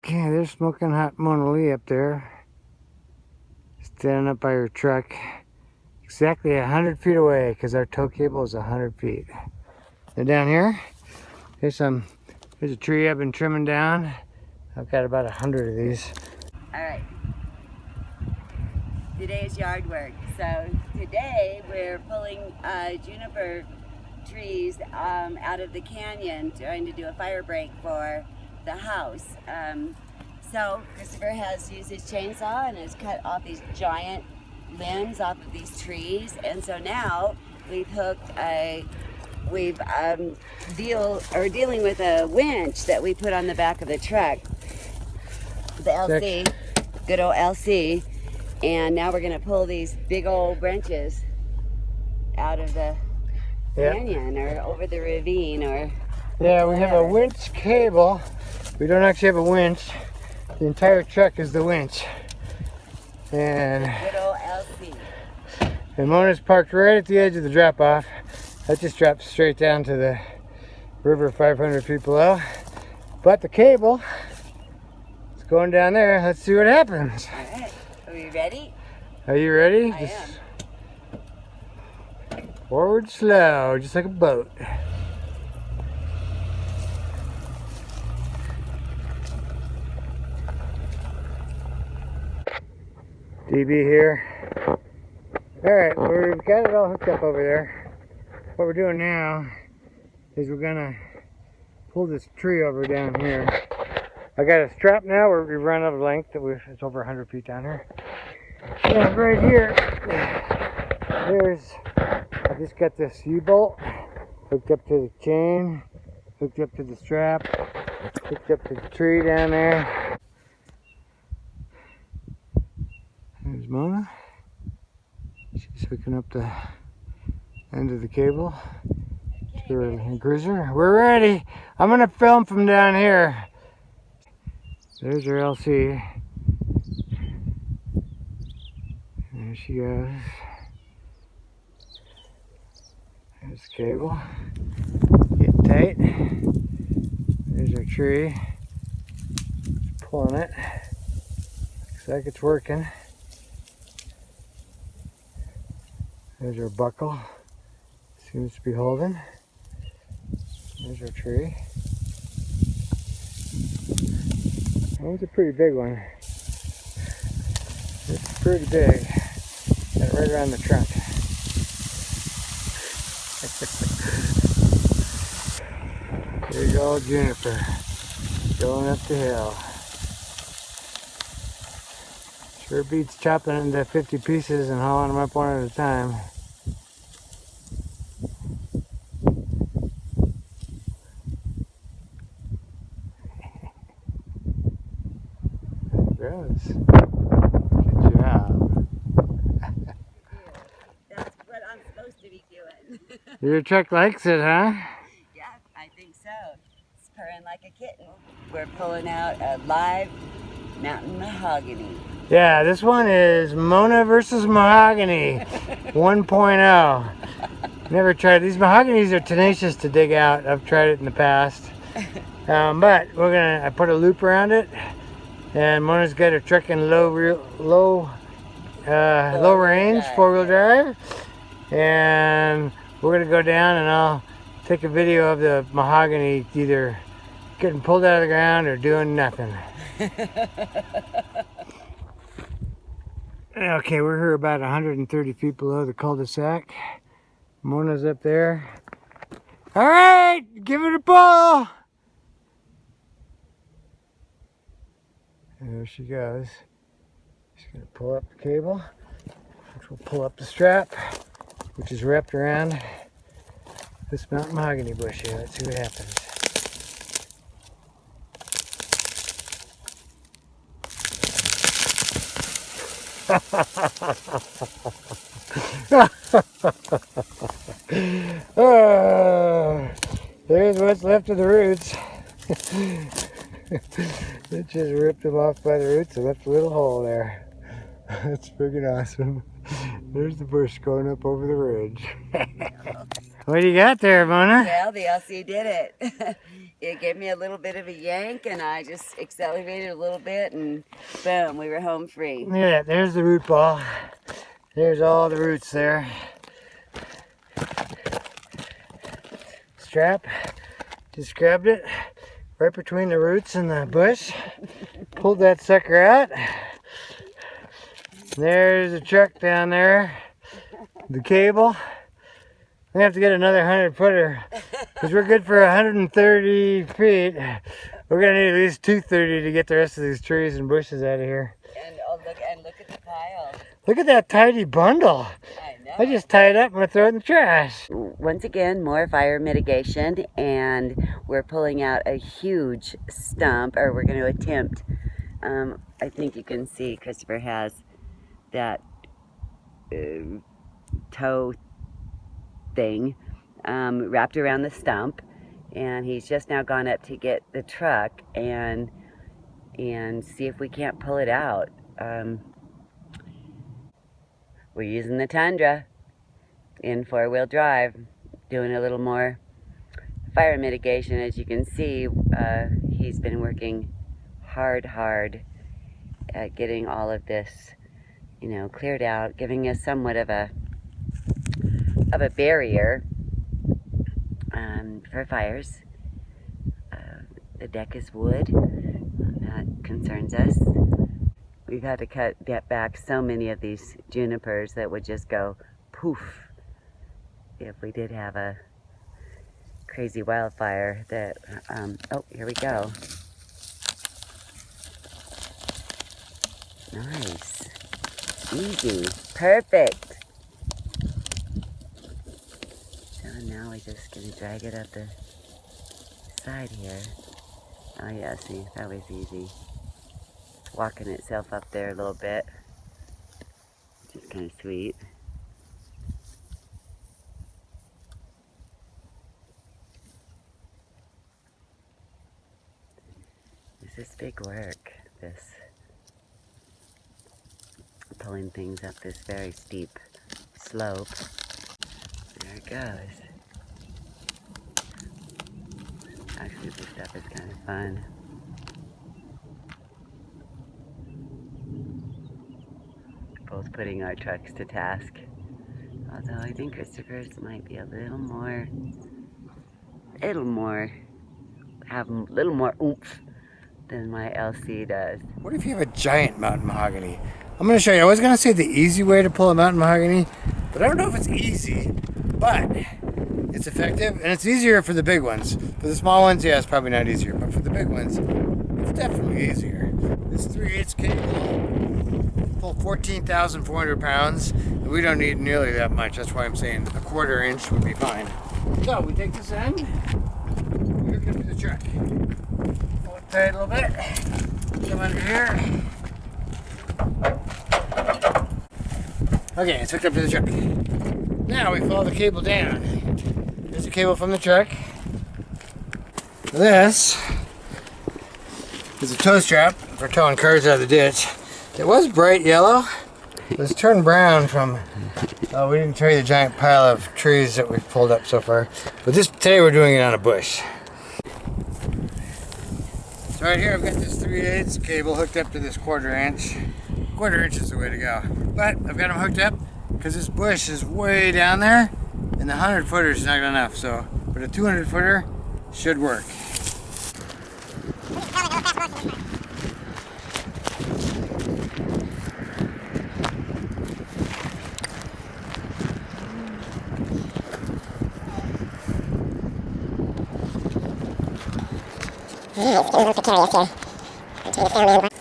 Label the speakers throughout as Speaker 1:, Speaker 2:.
Speaker 1: Okay, there's smoking hot Mona Lee up there. Standing up by her truck. Exactly 100 feet away because our tow cable is 100 feet. And down here, here's a tree I've been trimming down. I've got about 100 of these.
Speaker 2: All right. Today's yard work. So today we're pulling juniper trees out of the canyon, trying to do a fire break for the house. So Christopher has used his chainsaw and has cut off these giant limbs off of these trees, and so now we've hooked dealing with a winch that we put on the back of the truck, the LC, good old LC, and now we're gonna pull these big old branches out of the canyon or over the ravine or
Speaker 1: whatever. We have a winch cable. We don't actually have a winch. The entire truck is the winch. And
Speaker 2: good old LC.
Speaker 1: And Mona's parked right at the edge of the drop-off. That just drops straight down to the river 500 feet below. But the cable is going down there. Let's see what happens.
Speaker 2: All right. Are we ready?
Speaker 1: Are you ready?
Speaker 2: I am.
Speaker 1: Forward slow, just like a boat. DB here. Alright, we've got it all hooked up over there. What we're doing now is we're gonna pull this tree over down here. I got a strap now where we run out of length. It's over 100 feet down here. And right here, I just got this U-bolt hooked up to the chain, hooked up to the strap, hooked up to the tree down there. There's Mona. She's hooking up the end of the cable to her cruiser. We're ready. I'm gonna film from down here. There's her LC. There she goes. There's the cable. Get tight. There's our tree. Just pulling it. Looks like it's working. There's our buckle. Seems to be holding. There's our tree. That one's a pretty big one. It's pretty big. Got it right around the trunk. Big old juniper going up the hill. Sure beats chopping it into 50 pieces and hauling them up one at a time. There it goes. Good job.
Speaker 2: That's what I'm supposed to be doing.
Speaker 1: Your truck likes it, huh?
Speaker 2: Yeah, I think so. It's purring like a kitten. We're pulling out a live Mountainn Mahogany.
Speaker 1: Yeah, this one is Mona versus Mahogany 1.0. Never tried. These mahoganies are tenacious to dig out. I've tried it in the past. But I put a loop around it, and Mona's got her truck in low range, four-wheel drive. And we're gonna go down and I'll take a video of the mahogany either getting pulled out of the ground or doing nothing. Okay, we're here about 130 feet below the cul-de-sac. Mona's up there. All right, give it a pull. There she goes. She's gonna pull up the cable, which will pull up the strap, which is wrapped around this Mountainn Mahogany bush here. Let's see what happens. Oh, there's what's left of the roots. It just ripped them off by the roots and left a little hole there. That's freaking awesome. There's the bush going up over the ridge. What do you got there, Mona?
Speaker 2: Well, the LC did it. it gave me a little bit of a yank, and I just accelerated a little bit, and boom, we were home free.
Speaker 1: Look at that, there's the root ball. There's all the roots there. Strap, just grabbed it right between the roots and the bush. Pulled that sucker out. There's the truck down there. The cable. We have to get another 100-footer because we're good for 130 feet. We're gonna need at least 230 to get the rest of these trees and bushes out of here.
Speaker 2: And look at the pile.
Speaker 1: Look at that tidy bundle.
Speaker 2: I know.
Speaker 1: I just tied it up. I'm gonna throw it in the trash.
Speaker 2: Once again, more fire mitigation, and we're pulling out a huge stump, or we're going to attempt. I think you can see Christopher has that toe thing wrapped around the stump, and he's just now gone up to get the truck and see if we can't pull it out. We're using the Tundra in 4-wheel drive, doing a little more fire mitigation. As you can see, he's been working hard at getting all of this, you know, cleared out, giving us somewhat of a barrier for fires. The deck is wood. That concerns us. We've had to get back so many of these junipers that would just go poof if we did have a crazy wildfire. That oh, here we go. Nice, easy, perfect. So now we're just gonna drag it up the side here. Oh yeah, see, that was easy. It's walking itself up there a little bit, which is kind of sweet. This is big work, this pulling things up this very steep slope. There it goes. Actually, this stuff is kind of fun. Both putting our trucks to task. Although I think Christopher's might be have a little more oomph than my LC does.
Speaker 1: What if you have a giant mountain mahogany? I'm going to show you. I was going to say the easy way to pull a mountain mahogany, but I don't know if it's easy, but it's effective, and it's easier for the big ones. For the small ones, yeah, it's probably not easier, but for the big ones, it's definitely easier. This 3/8 cable pull 14,400 pounds, and we don't need nearly that much. That's why I'm saying a 1/4 inch would be fine. So we take this end, we hook it to the truck. Pull it tight a little bit. Come under here. Okay, it's hooked up to the truck. Now we follow the cable down. There's the cable from the truck. This is a tow strap for towing cars out of the ditch. It was bright yellow. It's turned brown from, oh, we didn't show you the giant pile of trees that we've pulled up so far. But today we're doing it on a bush. So right here I've got this 3/8 cable hooked up to this 1/4 inch. 1/4 inch is the way to go. But I've got them hooked up because this bush is way down there and the 100-footer is not good enough. So, but a 200-footer should work.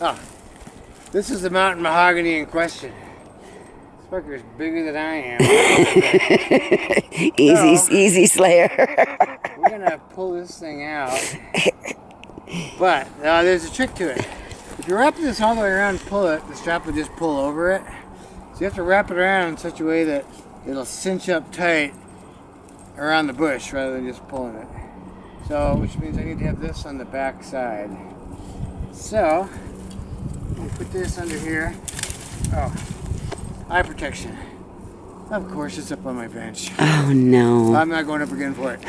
Speaker 1: Oh, this is the mountain mahogany in question. This fucker is bigger than I am.
Speaker 2: Easy slayer.
Speaker 1: We're gonna pull this thing out, but there's a trick to it. If you wrap this all the way around and pull it, the strap will just pull over it. So you have to wrap it around in such a way that it'll cinch up tight around the bush rather than just pulling it. So, which means I need to have this on the back side. So, I'll put this under here. Oh, eye protection. Of course, it's up on my bench.
Speaker 2: Oh no.
Speaker 1: I'm not going up again for it.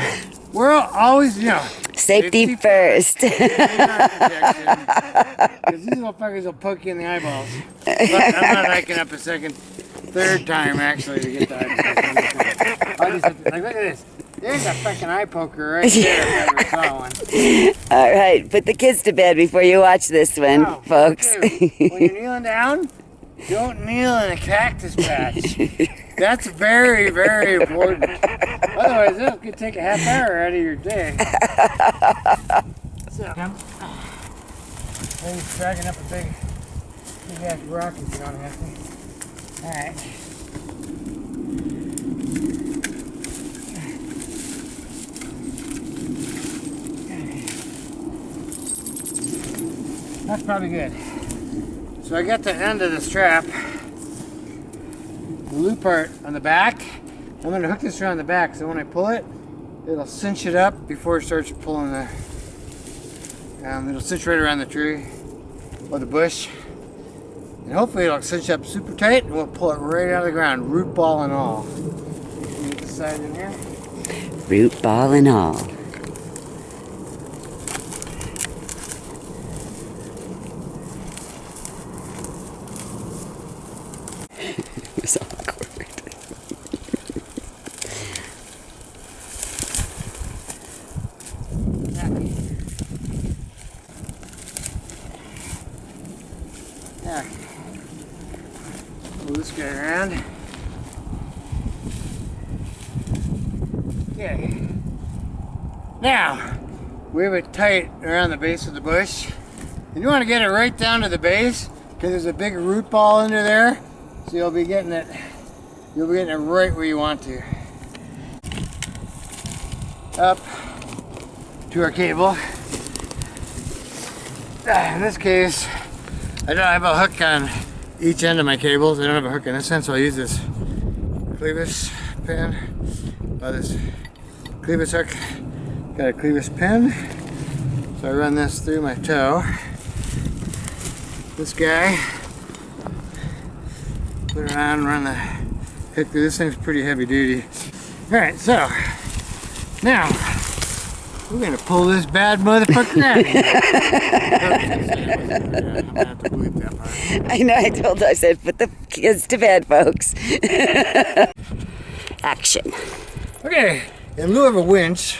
Speaker 1: we're always, you know,
Speaker 2: safety first.
Speaker 1: Because these little fuckers will poke you in the eyeballs. But I'm not hiking up a third time actually to get the eyeballs. I just have to, like, look at this. There's a fucking eye poker right there if I ever saw one.
Speaker 2: All right, put the kids to bed before you watch this one, folks.
Speaker 1: Okay. When you're kneeling down, don't kneel in a cactus patch. That's very, very important. Otherwise, it could take a half hour out of your day. So, maybe dragging up a big ass rock if you don't have to. All right. That's probably good. So I got the end of the strap, the loop part on the back. I'm going to hook this around the back so when I pull it, it'll cinch it up before it starts pulling the, it'll cinch right around the tree or the bush. And hopefully it'll cinch up super tight and we'll pull it right out of the ground, root ball and all. Get this side in here.
Speaker 2: Root ball and all. It was awkward.
Speaker 1: Yeah. Pull this guy around. Okay. Now, we have it tight around the base of the bush. And you want to get it right down to the base because there's a big root ball under there. So you'll be getting it right where you want to. Up to our cable. In this case, I don't have a hook on each end of my cables. I don't have a hook on this end, so I use this clevis pin. This clevis hook. Got a clevis pin. So I run this through my toe. This guy. Put it on, run the hook through. This thing's pretty heavy duty. Alright, so now we're gonna pull this bad motherfucker out of here. I'm gonna have to bleep that part.
Speaker 2: I know, I said, put the kids to bed, folks. Action.
Speaker 1: Okay, in lieu of a winch,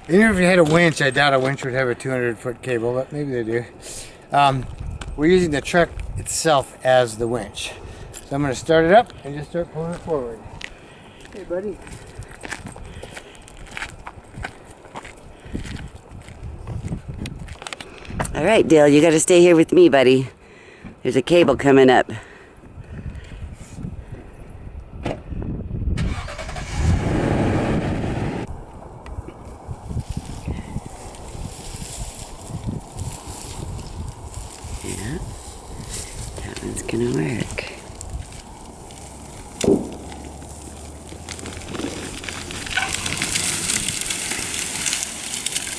Speaker 1: even if you had a winch, I doubt a winch would have a 200-foot cable, but maybe they do. We're using the truck itself as the winch. So I'm going to start it up and just start pulling it forward. Hey, buddy.
Speaker 2: All right, Dale, you got to stay here with me, buddy. There's a cable coming up. Yeah, that one's gonna work.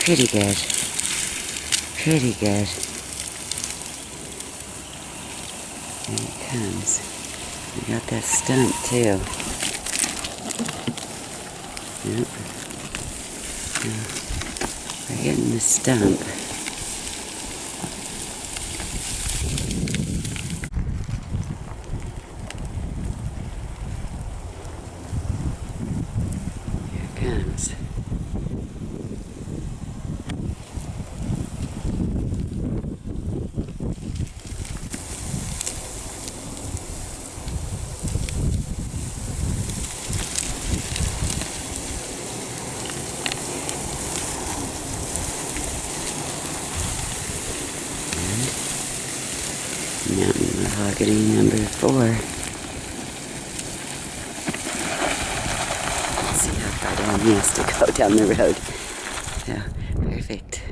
Speaker 2: Pretty good. Pretty good. Here it comes. We got that stump too. Yep. We're getting the stump. Here it comes. Mountainn Mahogany number 4. Let's see how far down he has to go down the road. Yeah, perfect.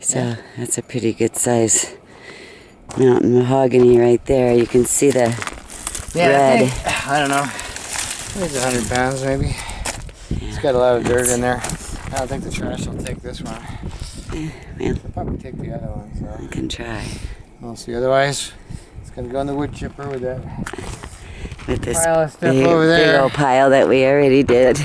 Speaker 2: So that's a pretty good size mountain mahogany right there. You can see the red.
Speaker 1: I don't know. Maybe 100 pounds maybe. Yeah, it's got a lot of dirt in there. I don't think the trash will take this one.
Speaker 2: Well,
Speaker 1: It'll probably take the other one. So
Speaker 2: I can try.
Speaker 1: we'll see. Otherwise, it's going to go in the wood chipper with that.
Speaker 2: with this
Speaker 1: Pile of stuff
Speaker 2: big,
Speaker 1: over
Speaker 2: big
Speaker 1: there.
Speaker 2: old pile that we already did.